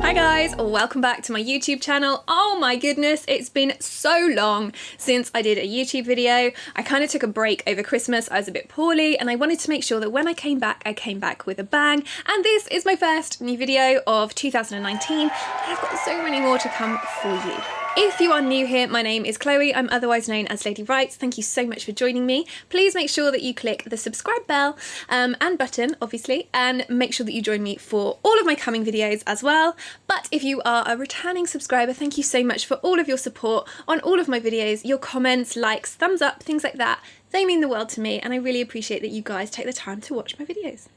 Hi guys, welcome back to my YouTube channel. Oh my goodness, it's been so long since I did a YouTube video. I kind of took a break over Christmas. I was a bit poorly and I wanted to make sure that when I came back with a bang. And this is my first new video of 2019 and I've got so many more to come for you. If you are new here, my name is Chloe. I'm otherwise known as Lady Writes. Thank you so much for joining me. Please make sure that you click the subscribe bell and button, obviously, and make sure that you join me for all of my coming videos as well. But if you are a returning subscriber, thank you so much for all of your support on all of my videos, your comments, likes, thumbs up, things like that. They mean the world to me and I really appreciate that you guys take the time to watch my videos.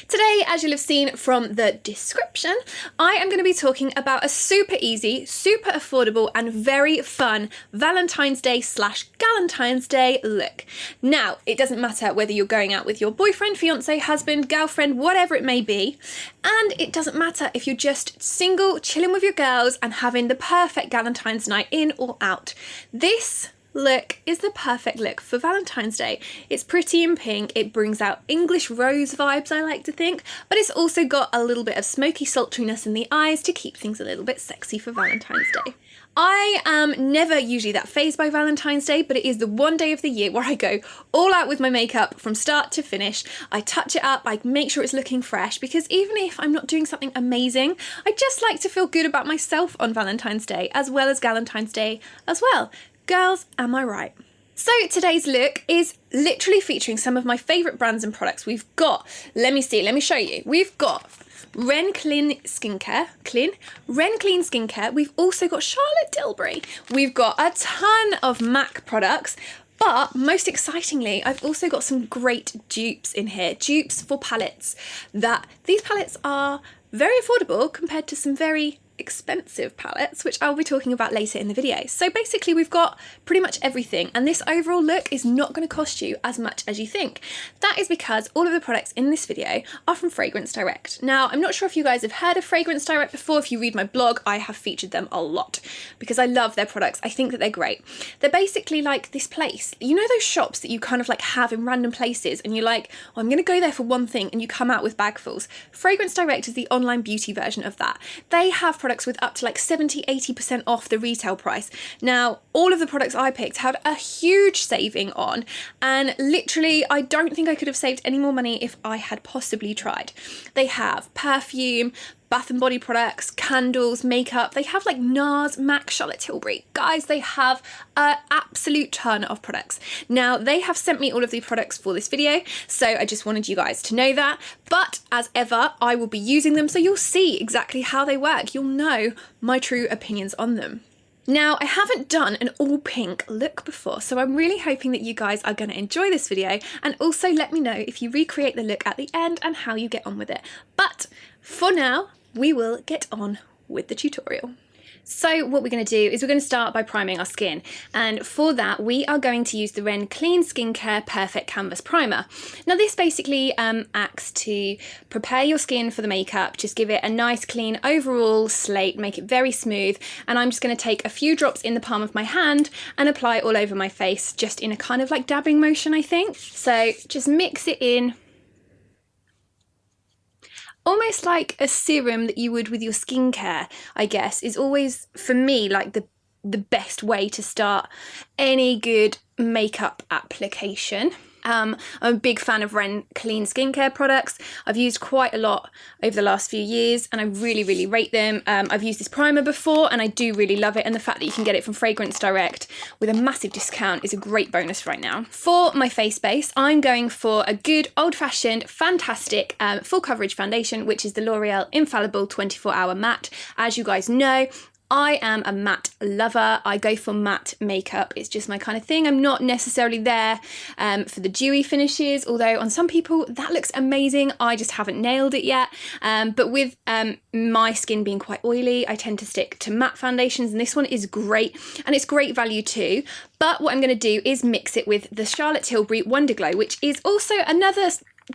Today, as you'll have seen from the description, I am going to be talking about a super easy, super affordable and very fun Valentine's Day / Galentine's Day look. Now, it doesn't matter whether you're going out with your boyfriend, fiance, husband, girlfriend, whatever it may be, and it doesn't matter if you're just single, chilling with your girls and having the perfect Galentine's night in or out. This look is the perfect look for Valentine's Day. It's pretty in pink, it brings out English rose vibes, I like to think, but it's also got a little bit of smoky sultriness in the eyes to keep things a little bit sexy for Valentine's Day. I am never usually that fazed by Valentine's Day, but it is the one day of the year where I go all out with my makeup from start to finish. I touch it up, I make sure it's looking fresh, because even if I'm not doing something amazing, I just like to feel good about myself on Valentine's Day, as well as Galentine's Day as well. Girls, am I right? So today's look is literally featuring some of my favourite brands and products. We've got, let me show you. We've got Ren Clean Skincare. We've also got Charlotte Tilbury. We've got a ton of MAC products. But most excitingly, I've also got some great dupes in here. Dupes for palettes. These palettes are very affordable compared to some very expensive palettes, which I'll be talking about later in the video. So basically we've got pretty much everything, and this overall look is not going to cost you as much as you think. That is because all of the products in this video are from Fragrance Direct. Now, I'm not sure if you guys have heard of Fragrance Direct before. If you read my blog, I have featured them a lot because I love their products. I think that they're great. They're basically like this place, you know, those shops that you kind of like have in random places and you're like, oh, I'm going to go there for one thing, and you come out with bagfuls. Fragrance Direct is the online beauty version of that. They have products with up to like 70-80% off the retail price. Now, all of the products I picked had a huge saving on, and literally I don't think I could have saved any more money if I had possibly tried. They have perfume, bath and body products, candles, makeup. They have like NARS, MAC, Charlotte Tilbury. Guys, they have an absolute ton of products. Now, they have sent me all of the products for this video, so I just wanted you guys to know that. But as ever, I will be using them, so you'll see exactly how they work. You'll know my true opinions on them. Now, I haven't done an all pink look before, so I'm really hoping that you guys are going to enjoy this video, and also let me know if you recreate the look at the end and how you get on with it. But for now, we will get on with the tutorial. So what we're going to do is we're going to start by priming our skin, and for that we are going to use the Ren Clean Skincare Perfect Canvas Primer. Now this basically acts to prepare your skin for the makeup, just give it a nice clean overall slate, make it very smooth, and I'm just going to take a few drops in the palm of my hand and apply it all over my face, just in a kind of like dabbing motion, I think. So just mix it in. Almost like a serum that you would with your skincare, I guess, is always, for me, like the best way to start any good makeup application. I'm a big fan of Ren Clean Skincare products. I've used quite a lot over the last few years and I really, really rate them. I've used this primer before and I do really love it, and the fact that you can get it from Fragrance Direct with a massive discount is a great bonus right now. For my face base, I'm going for a good old-fashioned, fantastic full coverage foundation, which is the L'Oreal Infallible 24-Hour Matte. As you guys know, I am a matte lover. I go for matte makeup. It's just my kind of thing. I'm not necessarily there for the dewy finishes, although on some people that looks amazing. I just haven't nailed it yet. But with my skin being quite oily, I tend to stick to matte foundations, and this one is great, and it's great value too. But what I'm going to do is mix it with the Charlotte Tilbury Wonder Glow, which is also another,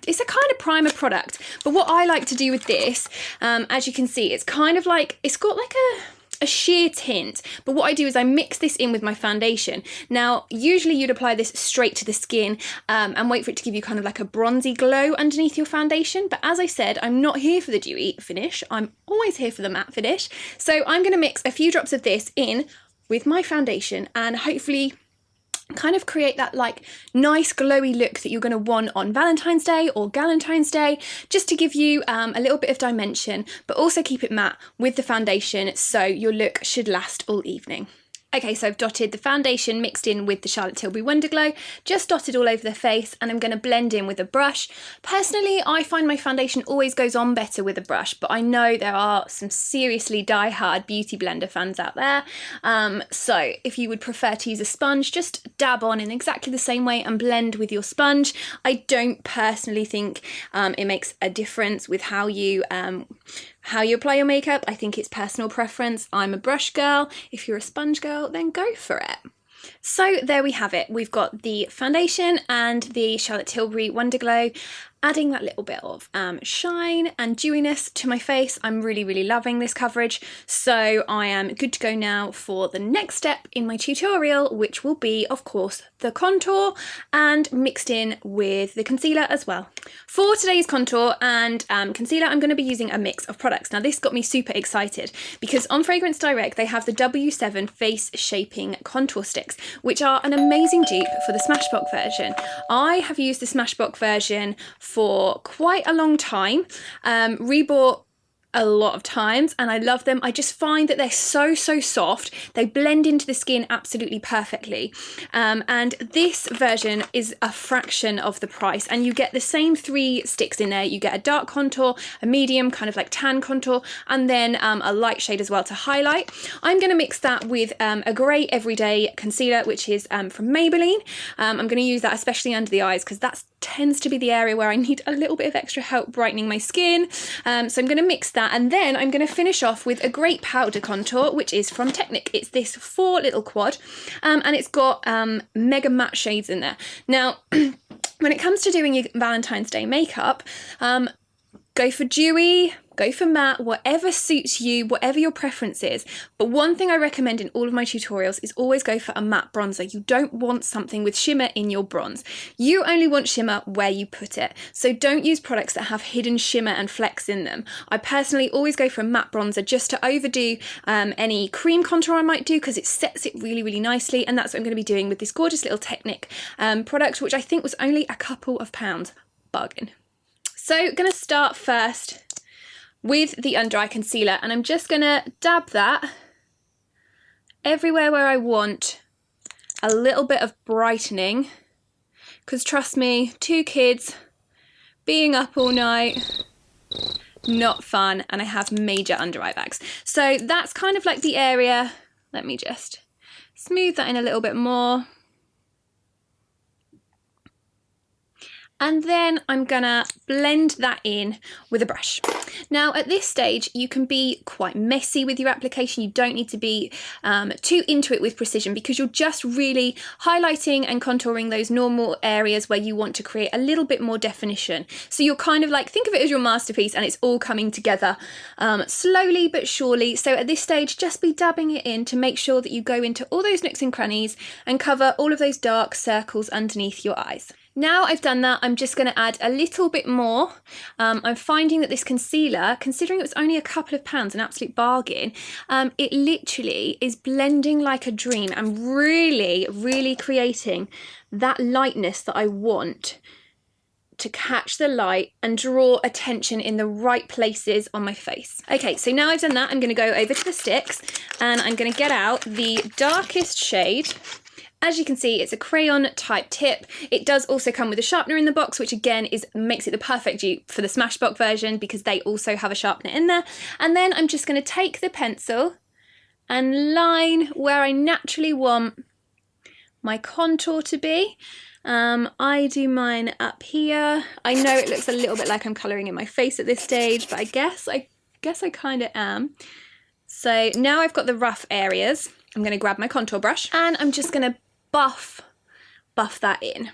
it's a kind of primer product. But what I like to do with this, as you can see, it's kind of like, it's got like a, a sheer tint, but what I do is I mix this in with my foundation. Now, usually you'd apply this straight to the skin and wait for it to give you kind of like a bronzy glow underneath your foundation, but as I said, I'm not here for the dewy finish, I'm always here for the matte finish. So I'm going to mix a few drops of this in with my foundation and hopefully kind of create that like nice glowy look that you're going to want on Valentine's Day or Galentine's Day, just to give you a little bit of dimension, but also keep it matte with the foundation so your look should last all evening. Okay, so I've dotted the foundation mixed in with the Charlotte Tilbury Wonder Glow, just dotted all over the face, and I'm going to blend in with a brush. Personally, I find my foundation always goes on better with a brush, but I know there are some seriously die-hard beauty blender fans out there. So if you would prefer to use a sponge, just dab on in exactly the same way and blend with your sponge. I don't personally think it makes a difference with how you apply your makeup. I think it's personal preference. I'm a brush girl. If you're a sponge girl, then go for it. So there we have it. We've got the foundation and the Charlotte Tilbury Wonder Glow, adding that little bit of shine and dewiness to my face. I'm really, really loving this coverage. So I am good to go now for the next step in my tutorial, which will be, of course, the contour and mixed in with the concealer as well. For today's contour and concealer, I'm going to be using a mix of products. Now this got me super excited because on Fragrance Direct, they have the W7 Face Shaping Contour Sticks, which are an amazing dupe for the Smashbox version. I have used the Smashbox version for quite a long time, rebought a lot of times, and I love them. I just find that they're so soft. They blend into the skin absolutely perfectly, and this version is a fraction of the price, and you get the same 3 sticks in there. You get a dark contour, a medium kind of like tan contour, and then a light shade as well to highlight. I'm going to mix that with a grey Everyday concealer, which is from Maybelline. I'm going to use that especially under the eyes because that tends to be the area where I need a little bit of extra help brightening my skin. So I'm going to mix that, and then I'm going to finish off with a great powder contour, which is from Technic. It's this 4 little quad, and it's got mega matte shades in there. Now, when it comes to doing your Valentine's Day makeup, go for dewy, go for matte, whatever suits you, whatever your preference is. But one thing I recommend in all of my tutorials is always go for a matte bronzer. You don't want something with shimmer in your bronze. You only want shimmer where you put it. So don't use products that have hidden shimmer and flecks in them. I personally always go for a matte bronzer just to overdo any cream contour I might do, because it sets it really, really nicely. And that's what I'm going to be doing with this gorgeous little Technic product, which I think was only a couple of pounds. Bargain. So going to start first with the under eye concealer, and I'm just going to dab that everywhere where I want a little bit of brightening, because trust me, 2 kids, being up all night, not fun, and I have major under eye bags. So that's kind of like the area. Let me just smooth that in a little bit more. And then I'm gonna blend that in with a brush. Now at this stage, you can be quite messy with your application. You don't need to be too into it with precision, because you're just really highlighting and contouring those normal areas where you want to create a little bit more definition. So you're kind of like, think of it as your masterpiece, and it's all coming together slowly but surely. So at this stage, just be dabbing it in to make sure that you go into all those nooks and crannies and cover all of those dark circles underneath your eyes. Now I've done that, I'm just going to add a little bit more. I'm finding that this concealer, considering it was only a couple of pounds, an absolute bargain, it literally is blending like a dream. I'm really, really creating that lightness that I want to catch the light and draw attention in the right places on my face. Okay, so now I've done that, I'm going to go over to the sticks and I'm going to get out the darkest shade. As you can see, it's a crayon type tip. It does also come with a sharpener in the box, which again makes it the perfect dupe for the Smashbox version, because they also have a sharpener in there. And then I'm just going to take the pencil and line where I naturally want my contour to be. I do mine up here. I know it looks a little bit like I'm colouring in my face at this stage, but I guess I kind of am. So now I've got the rough areas. I'm going to grab my contour brush and I'm just going to buff that in.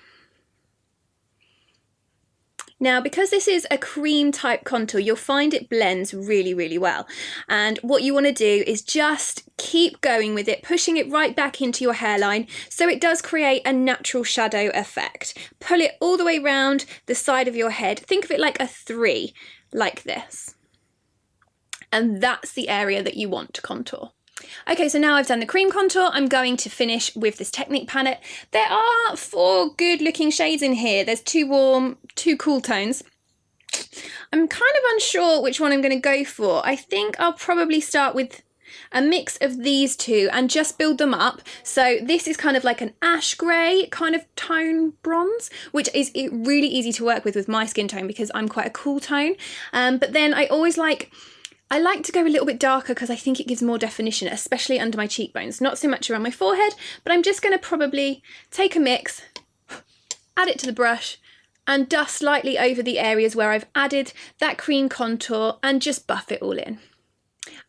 Now, because this is a cream type contour, you'll find it blends really, really well. And what you want to do is just keep going with it, pushing it right back into your hairline so it does create a natural shadow effect. Pull it all the way around the side of your head. Think of it like a 3, like this. And that's the area that you want to contour. Okay, so now I've done the cream contour, I'm going to finish with this Technique palette. There are 4 good looking shades in here. There's 2 warm, 2 cool tones. I'm kind of unsure which one I'm going to go for. I think I'll probably start with a mix of these 2 and just build them up. So this is kind of like an ash grey kind of tone bronze, which is really easy to work with my skin tone because I'm quite a cool tone. But then I like to go a little bit darker because I think it gives more definition, especially under my cheekbones. Not so much around my forehead, but I'm just going to probably take a mix, add it to the brush, and dust slightly over the areas where I've added that cream contour and just buff it all in.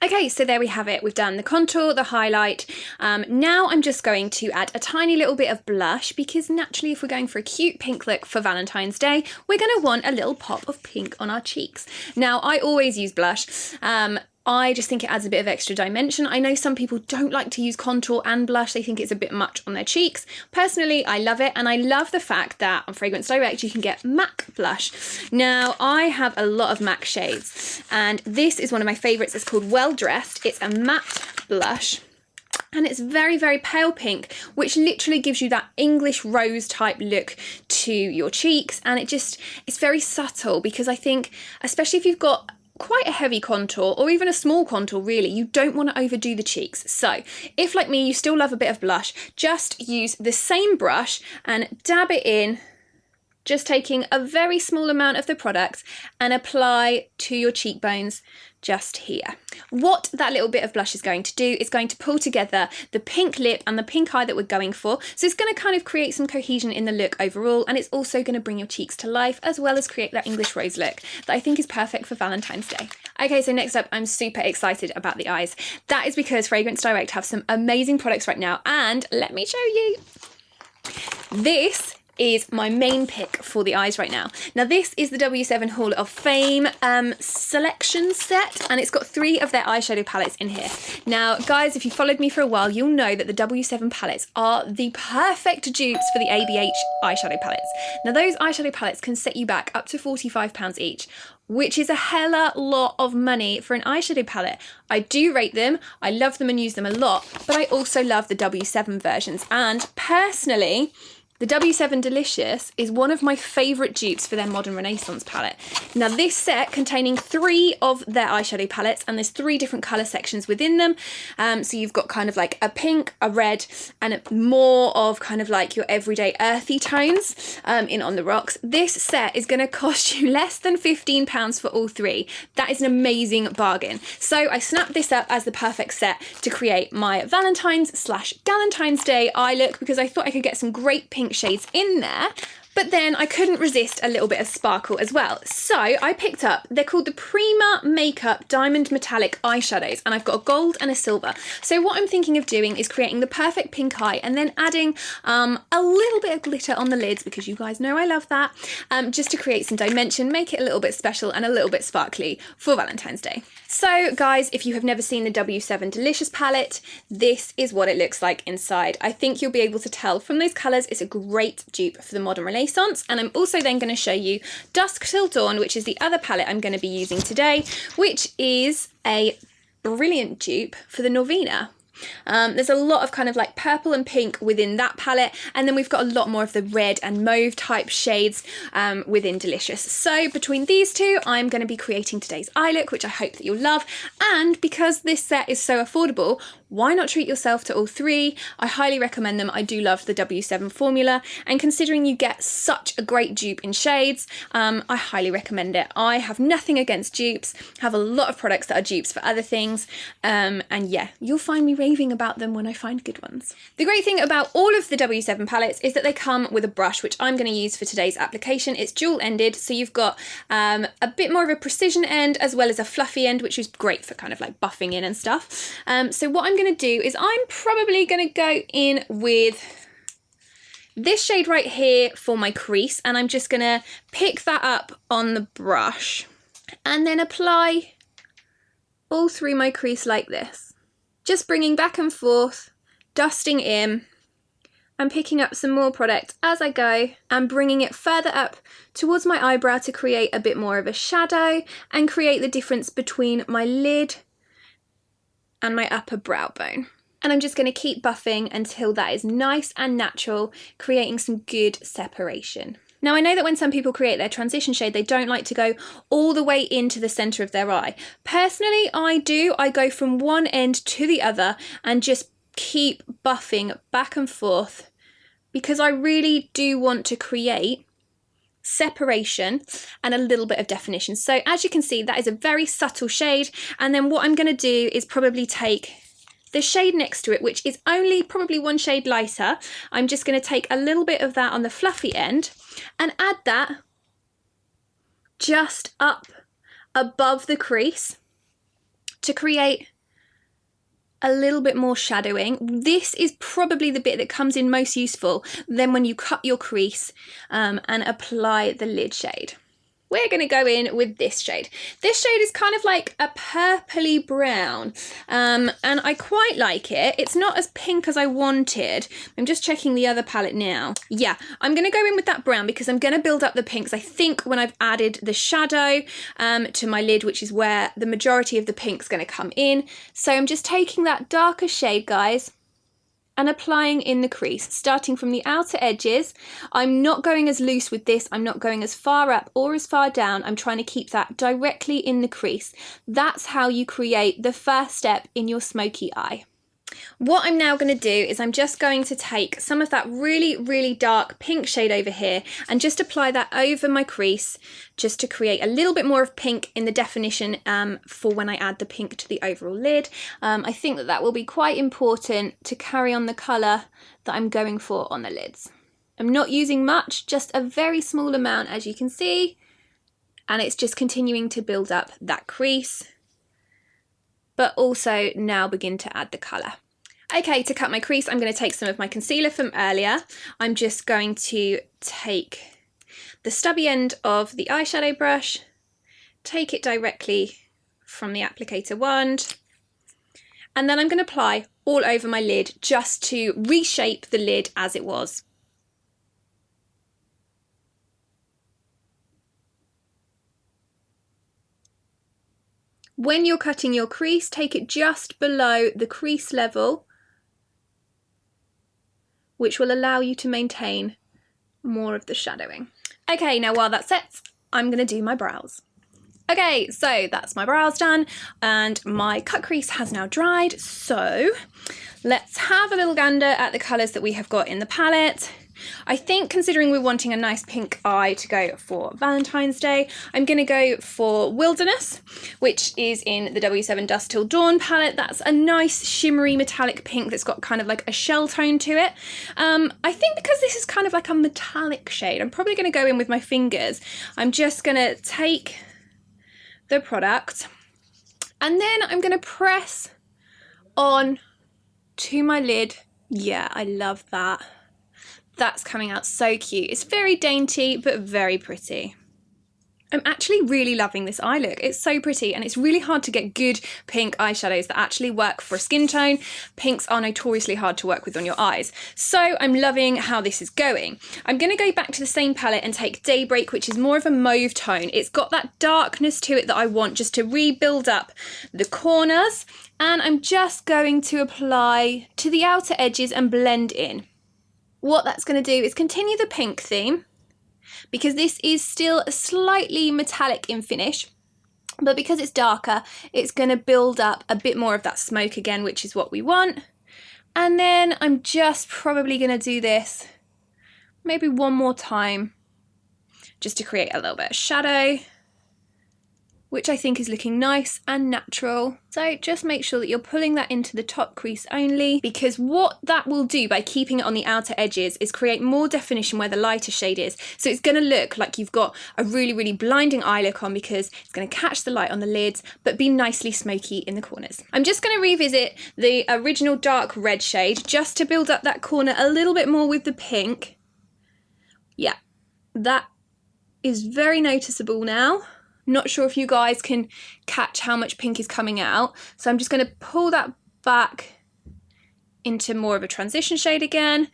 Okay, so there we have it. We've done the contour, the highlight. Now I'm just going to add a tiny little bit of blush because naturally if we're going for a cute pink look for Valentine's Day, we're going to want a little pop of pink on our cheeks. Now, I always use blush. I just think it adds a bit of extra dimension. I know some people don't like to use contour and blush. They think it's a bit much on their cheeks. Personally, I love it. And I love the fact that on Fragrance Direct, you can get MAC blush. Now, I have a lot of MAC shades. And this is one of my favorites. It's called Well Dressed. It's a matte blush. And it's very, very pale pink, which literally gives you that English rose type look to your cheeks. And it's very subtle because I think, especially if you've got quite a heavy contour or even a small contour really, you don't want to overdo the cheeks. So if like me you still love a bit of blush, just use the same brush and dab it in, just taking a very small amount of the product and apply to your cheekbones just here. What that little bit of blush is going to do is going to pull together the pink lip and the pink eye that we're going for. So it's going to kind of create some cohesion in the look overall, and it's also going to bring your cheeks to life as well as create that English rose look that I think is perfect for Valentine's Day. Okay, so next up, I'm super excited about the eyes. That is because Fragrance Direct have some amazing products right now, and let me show you. This is my main pick for the eyes right now. Now this is the W7 Hall of Fame selection set, and it's got 3 of their eyeshadow palettes in here. Now guys, if you followed me for a while, you'll know that the W7 palettes are the perfect dupes for the ABH eyeshadow palettes. Now those eyeshadow palettes can set you back up to £45 each, which is a hella lot of money for an eyeshadow palette. I do rate them, I love them and use them a lot, but I also love the W7 versions, and personally, the W7 Delicious is one of my favourite dupes for their Modern Renaissance palette. Now this set containing 3 of their eyeshadow palettes, and there's 3 different colour sections within them. So you've got kind of like a pink, a red, and more of kind of like your everyday earthy tones in On The Rocks. This set is going to cost you less than £15 for all 3. That is an amazing bargain. So I snapped this up as the perfect set to create my Valentine's / Galentine's Day eye look because I thought I could get some great pink shades in there, but then I couldn't resist a little bit of sparkle as well. So I picked up, they're called the Prima Makeup Diamond Metallic Eyeshadows, and I've got a gold and a silver. So what I'm thinking of doing is creating the perfect pink eye and then adding a little bit of glitter on the lids, because you guys know I love that, just to create some dimension, make it a little bit special and a little bit sparkly for Valentine's Day. So guys, if you have never seen the W7 Delicious palette, this is what it looks like inside. I think you'll be able to tell from those colours it's a great dupe for the Modern Renaissance. And I'm also then going to show you Dusk Till Dawn, which is the other palette I'm going to be using today, which is a brilliant dupe for the Norvina. There's a lot of kind of like purple and pink within that palette, and then we've got a lot more of the red and mauve type shades within Delicious. So between these 2, I'm going to be creating today's eye look, which I hope that you'll love. And because this set is so affordable, why not treat yourself to all 3? I highly recommend them. I do love the W7 formula, and considering you get such a great dupe in shades, I highly recommend it. I have nothing against dupes, have a lot of products that are dupes for other things, and yeah, you'll find me raving about them when I find good ones. The great thing about all of the W7 palettes is that they come with a brush, which I'm going to use for today's application. It's dual-ended, so you've got a bit more of a precision end as well as a fluffy end, which is great for kind of like buffing in and stuff. So what I'm going to do is I'm probably going to go in with this shade right here for my crease, and I'm just gonna pick that up on the brush and then apply all through my crease like this. Just bringing back and forth, dusting in, and picking up some more product as I go and bringing it further up towards my eyebrow to create a bit more of a shadow and create the difference between my lid and my upper brow bone. And I'm just going to keep buffing until that is nice and natural, creating some good separation. Now I know that when some people create their transition shade, they don't like to go all the way into the centre of their eye. Personally, I do. I go from one end to the other and just keep buffing back and forth because I really do want to create separation and a little bit of definition. So as you can see, that is a very subtle shade. And then what I'm going to do is probably take the shade next to it, which is only probably one shade lighter. I'm just going to take a little bit of that on the fluffy end and add that just up above the crease to create a little bit more shadowing. This is probably the bit that comes in most useful then when you cut your crease and apply the lid shade. We're going to go in with this shade. This shade is kind of like a purpley brown, and I quite like it. It's not as pink as I wanted. I'm just checking the other palette now. Yeah, I'm going to go in with that brown because I'm going to build up the pinks, I think, when I've added the shadow to my lid, which is where the majority of the pink's going to come in. So I'm just taking that darker shade, guys, and applying in the crease, starting from the outer edges. I'm not going as loose with this. I'm not going as far up or as far down. I'm trying to keep that directly in the crease. That's how you create the first step in your smoky eye. What I'm now going to do is I'm just going to take some of that really, really dark pink shade over here and just apply that over my crease just to create a little bit more of pink in the definition for when I add the pink to the overall lid. I think that will be quite important to carry on the colour that I'm going for on the lids. I'm not using much, just a very small amount as you can see, and it's just continuing to build up that crease, but also now begin to add the colour. Okay, to cut my crease, I'm going to take some of my concealer from earlier. I'm just going to take the stubby end of the eyeshadow brush, take it directly from the applicator wand, and then I'm going to apply all over my lid just to reshape the lid as it was. When you're cutting your crease, take it just below the crease level, which will allow you to maintain more of the shadowing. Okay, now while that sets, I'm going to do my brows. Okay, so that's my brows done and my cut crease has now dried. So let's have a little gander at the colours that we have got in the palette. I think considering we're wanting a nice pink eye to go for Valentine's Day, I'm going to go for Wilderness, which is in the W7 Dusk Till Dawn palette. That's a nice shimmery metallic pink that's got kind of like a shell tone to it. I think because this is kind of like a metallic shade, I'm probably going to go in with my fingers. I'm just going to take the product and then I'm going to press on to my lid. Yeah, I love that. That's coming out so cute. It's very dainty, but very pretty. I'm actually really loving this eye look. It's so pretty and it's really hard to get good pink eyeshadows that actually work for a skin tone. Pinks are notoriously hard to work with on your eyes. So I'm loving how this is going. I'm going to go back to the same palette and take Daybreak, which is more of a mauve tone. It's got that darkness to it that I want just to rebuild up the corners. And I'm just going to apply to the outer edges and blend in. What that's going to do is continue the pink theme because this is still slightly metallic in finish, but because it's darker, it's going to build up a bit more of that smoke again, which is what we want. And then I'm just probably going to do this maybe one more time just to create a little bit of shadow, which I think is looking nice and natural. So just make sure that you're pulling that into the top crease only, because what that will do by keeping it on the outer edges is create more definition where the lighter shade is. So it's going to look like you've got a really, really blinding eye look on because it's going to catch the light on the lids, but be nicely smoky in the corners. I'm just going to revisit the original dark red shade just to build up that corner a little bit more with the pink. Yeah, that is very noticeable now. Not sure if you guys can catch how much pink is coming out. So I'm just going to pull that back into more of a transition shade again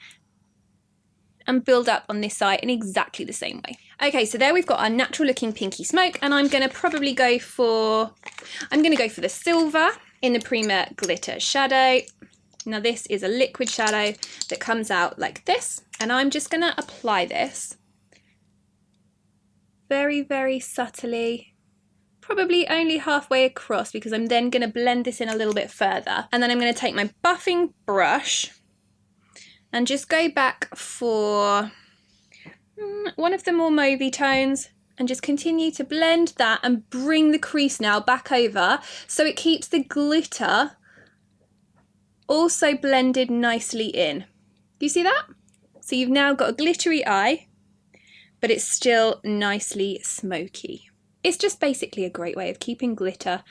and build up on this side in exactly the same way. Okay, so there we've got our natural looking pinky smoke, and I'm going to probably go for, the silver in the Primer Glitter Shadow. Now this is a liquid shadow that comes out like this, and I'm just going to apply this very, very subtly, probably only halfway across, because I'm then going to blend this in a little bit further. And then I'm going to take my buffing brush and just go back for one of the more mauvey tones and just continue to blend that and bring the crease now back over so it keeps the glitter also blended nicely in. Do you see that? So you've now got a glittery eye, but it's still nicely smoky. It's just basically a great way of keeping glitter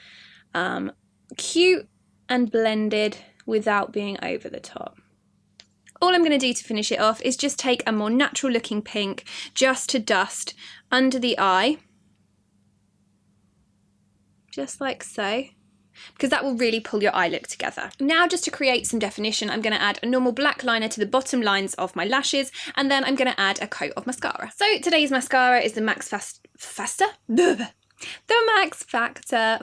cute and blended without being over the top. All I'm going to do to finish it off is just take a more natural looking pink just to dust under the eye, just like so, because that will really pull your eye look together. Now, just to create some definition, I'm going to add a normal black liner to the bottom lines of my lashes, and then I'm going to add a coat of mascara. So today's mascara is the Max Factor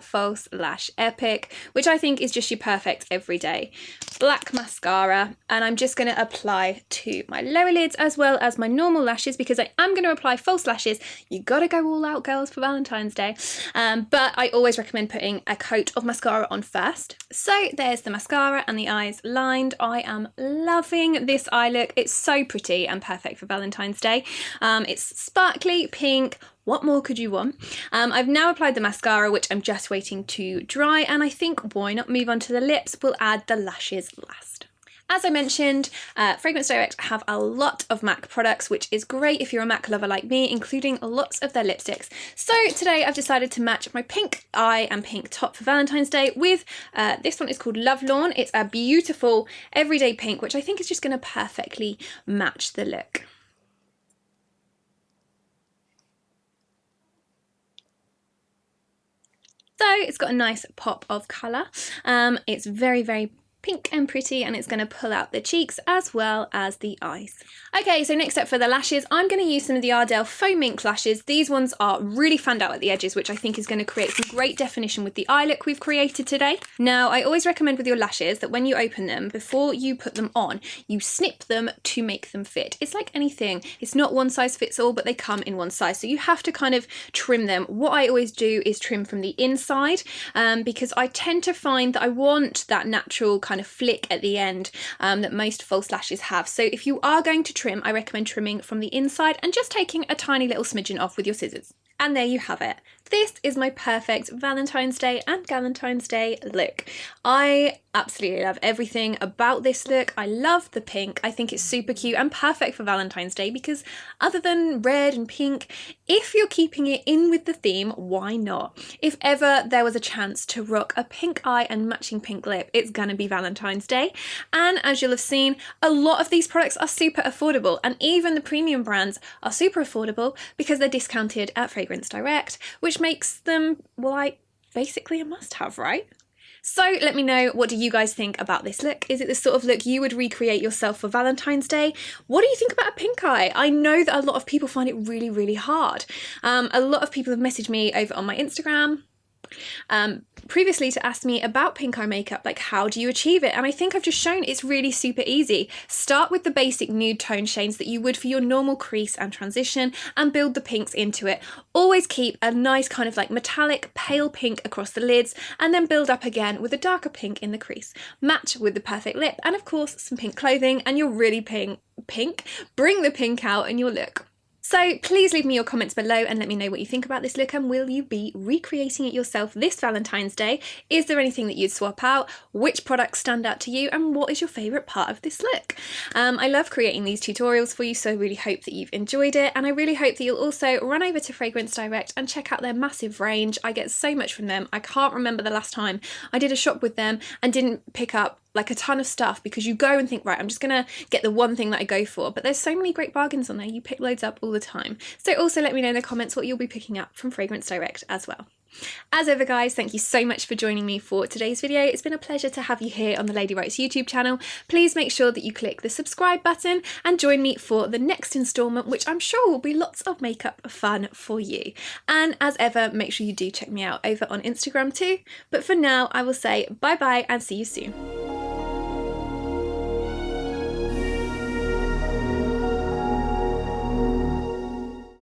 False Lash Epic, which I think is just your perfect everyday black mascara, and I'm just going to apply to my lower lids as well as my normal lashes, because I am going to apply false lashes. You gotta go all out, girls, for Valentine's Day, but I always recommend putting a coat of mascara on first. So there's the mascara and the eyes lined. I am loving this eye look. It's so pretty and perfect for Valentine's Day. It's sparkly pink. What more could you want? I've now applied the mascara, which I'm just waiting to dry, and I think why not move on to the lips? We'll add the lashes last. As I mentioned, Fragrance Direct have a lot of MAC products, which is great if you're a MAC lover like me, including lots of their lipsticks. So today I've decided to match my pink eye and pink top for Valentine's Day with, this one is called Love Lawn. It's a beautiful everyday pink, which I think is just going to perfectly match the look. So it's got a nice pop of colour. It's very, very pink and pretty, and it's going to pull out the cheeks as well as the eyes. Okay, so next up for the lashes, I'm going to use some of the Ardell Faux Mink lashes. These ones are really fanned out at the edges, which I think is going to create some great definition with the eye look we've created today. Now, I always recommend with your lashes that when you open them, before you put them on, you snip them to make them fit. It's like anything. It's not one size fits all, but they come in one size. So you have to kind of trim them. What I always do is trim from the inside, because I tend to find that I want that natural kind of flick at the end that most false lashes have. So if you are going to trim, I recommend trimming from the inside and just taking a tiny little smidgen off with your scissors. And there you have it. This is my perfect Valentine's Day and Galentine's Day look. I absolutely love everything about this look. I love the pink. I think it's super cute and perfect for Valentine's Day because other than red and pink, if you're keeping it in with the theme, why not? If ever there was a chance to rock a pink eye and matching pink lip, it's gonna be Valentine's Day. And as you'll have seen, a lot of these products are super affordable, and even the premium brands are super affordable because they're discounted at Fragrance Direct, which makes them, well, like, basically a must-have, right? So let me know, what do you guys think about this look? Is it the sort of look you would recreate yourself for Valentine's Day? What do you think about a pink eye? I know that a lot of people find it really, really hard. A lot of people have messaged me over on my Instagram previously to ask me about pink eye makeup, like how do you achieve it? And I think I've just shown it's really super easy. Start with the basic nude tone shades that you would for your normal crease and transition and build the pinks into it. Always keep a nice kind of like metallic pale pink across the lids and then build up again with a darker pink in the crease. Match with the perfect lip and of course some pink clothing and you're really pink. Bring the pink out in your look. So please leave me your comments below and let me know what you think about this look, and will you be recreating it yourself this Valentine's Day? Is there anything that you'd swap out? Which products stand out to you, and what is your favourite part of this look? I love creating these tutorials for you, so I really hope that you've enjoyed it, and I really hope that you'll also run over to Fragrance Direct and check out their massive range. I get so much from them. I can't remember the last time I did a shop with them and didn't pick up like a ton of stuff because you go and think, right, I'm just gonna get the one thing that I go for, but there's so many great bargains on there. You pick loads up all the time. So also let me know in the comments what you'll be picking up from Fragrance Direct as well. As ever guys, thank you so much for joining me for today's video. It's been a pleasure to have you here on the Lady Writes YouTube channel. Please make sure that you click the subscribe button and join me for the next instalment, which I'm sure will be lots of makeup fun for you. And as ever, make sure you do check me out over on Instagram too. But for now, I will say bye bye and see you soon.